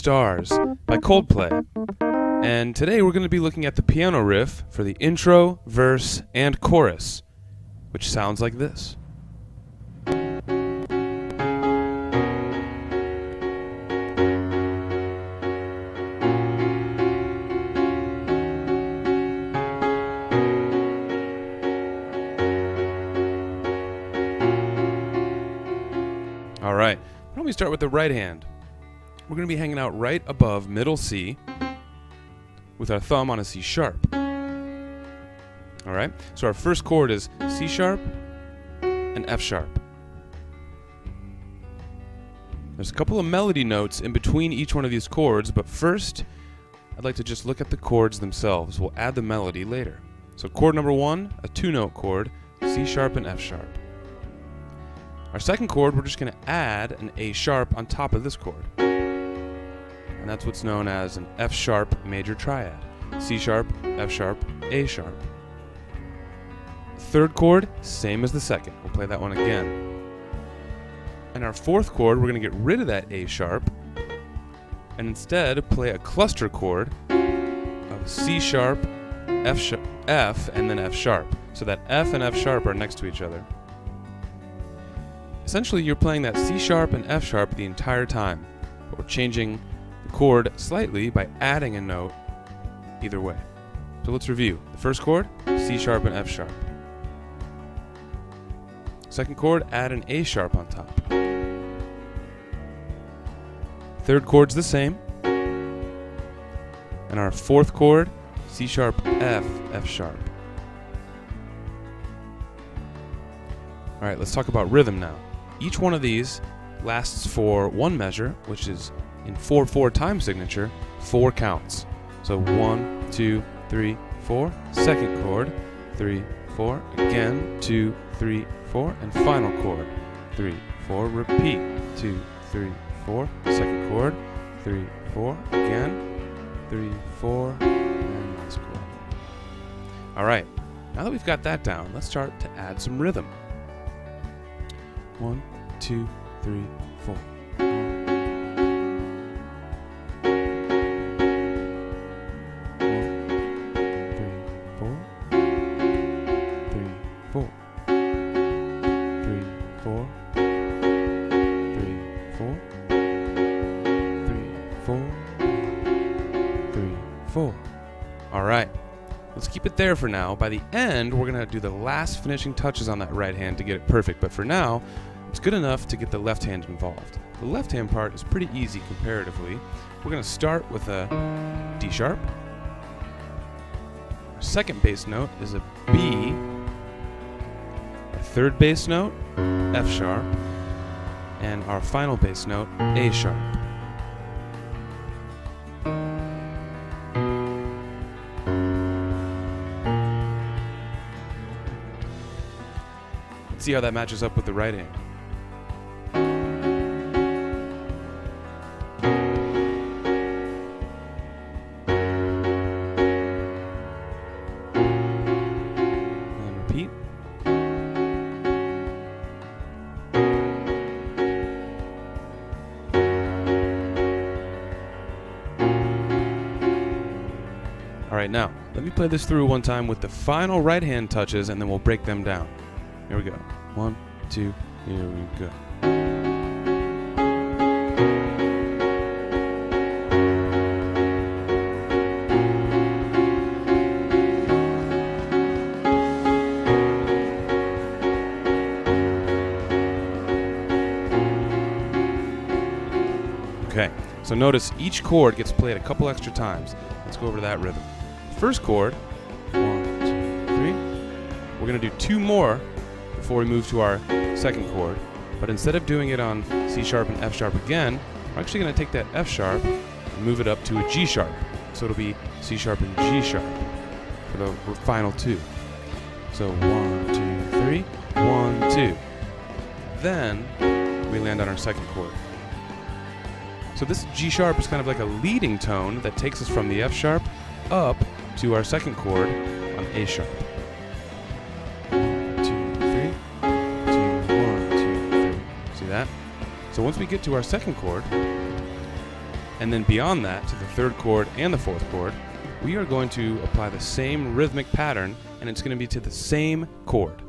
Stars by Coldplay. And today we're going to be looking at the piano riff for the intro, verse, and chorus, which sounds like this. Alright, why don't we start with the right hand? We're going to be hanging out right above middle C with our thumb on a C sharp. Alright, so our first chord is C sharp and F sharp. There's a couple of melody notes in between each one of these chords, but first I'd like to just look at the chords themselves. We'll add the melody later. So chord number 1, a 2-note chord, C sharp and F sharp. Our second chord, we're just going to add an A sharp on top of this chord. And that's what's known as an F sharp major triad. C sharp, F sharp, A sharp. Third chord, same as the second. We'll play that one again. And our fourth chord, we're going to get rid of that A sharp and instead play a cluster chord of C sharp, F, and then F sharp. So that F and F sharp are next to each other. Essentially, you're playing that C sharp and F sharp the entire time, but we're changing the chord slightly by adding a note either way. So let's review. The first chord, C sharp and F sharp. Second chord, add an A sharp on top. Third chord's the same. And our fourth chord, C sharp, F, F sharp. All right, let's talk about rhythm now. Each one of these lasts for one measure, which is in 4/4 time signature, 4 counts. So 1, 2, 3, 4. Second chord, 3, 4. Again, 2, 3, 4. And final chord, 3, 4. Repeat, 2, 3, 4. Second chord, 3, 4. Again, 3, 4. And last chord. All right, now that we've got that down, let's start to add some rhythm. 1, 2, 3, 4. 4. All right, let's keep it there for now. By the end, we're going to do the last finishing touches on that right hand to get it perfect. But for now, it's good enough to get the left hand involved. The left hand part is pretty easy comparatively. We're going to start with a D sharp. Our second bass note is a B. Our third bass note, F sharp. And our final bass note, A sharp. Let's see how that matches up with the right hand. And repeat. All right, now let me play this through one time with the final right hand touches, and then we'll break them down. Here we go. 1, 2, here we go. Okay, so notice each chord gets played a couple extra times. Let's go over to that rhythm. First chord, 1, 2, 3. We're going to do 2 more before we move to our second chord, but instead of doing it on C sharp and F sharp again, we're actually going to take that F sharp and move it up to a G sharp. So it'll be C sharp and G sharp for the final 2. So 1, 2, 3, 1, 2. Then we land on our second chord. So this G sharp is kind of like a leading tone that takes us from the F sharp up to our second chord on A sharp. 1, 2, 3, 2, 1, 2, 3. See that? So once we get to our second chord, And then beyond that, to the third chord and the fourth chord, we are going to apply the same rhythmic pattern, and it's going to be to the same chord.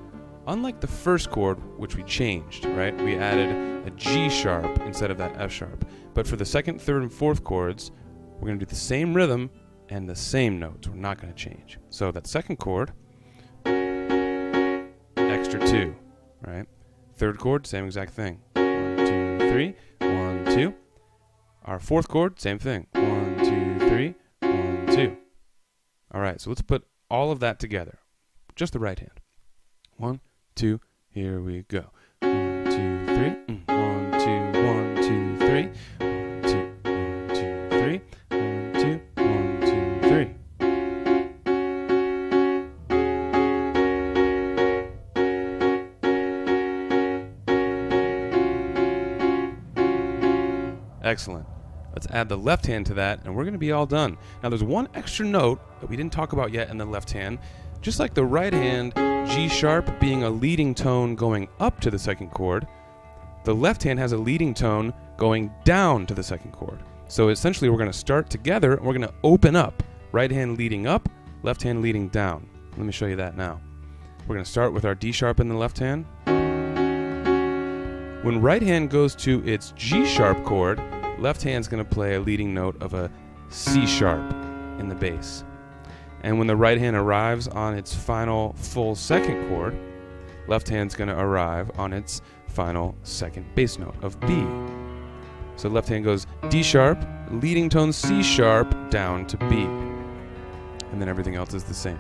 Unlike the first chord, which we changed, right? We added a G sharp instead of that F sharp. But for the second, third, and fourth chords, we're going to do the same rhythm and the same notes. We're not going to change. So that second chord, extra 2, right? Third chord, same exact thing. 1, 2, 3, 1, 2. Our fourth chord, same thing. 1, 2, 3, 1, 2. All right, so let's put all of that together. Just the right hand. 1, 2, here we go. 1, 2, 3. 1, 2, 1, 2, 3. 1, 2, 1, 2, 3. 1, 2, 1, 2, 3. Excellent. Let's add the left hand to that, and we're going to be all done. Now, there's one extra note that we didn't talk about yet in the left hand. Just like the right hand, G sharp being a leading tone going up to the second chord, the left hand has a leading tone going down to the second chord. So essentially, we're going to start together, and we're going to open up. Right hand leading up, left hand leading down. Let me show you that now. We're going to start with our D sharp in the left hand. When right hand goes to its G sharp chord, left hand's going to play a leading note of a C sharp in the bass. And when the right hand arrives on its final full second chord, left hand's going to arrive on its final second bass note of B. So left hand goes D sharp, leading tone C sharp, down to B. And then everything else is the same.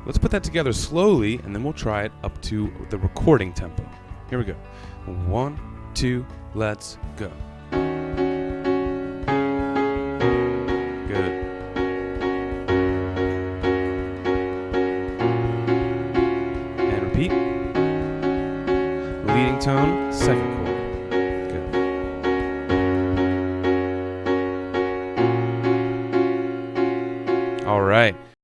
Let's put that together slowly, and then we'll try it up to the recording tempo. Here we go. 1, 2, let's go. Repeat. Leading tone, second chord. Good. All right.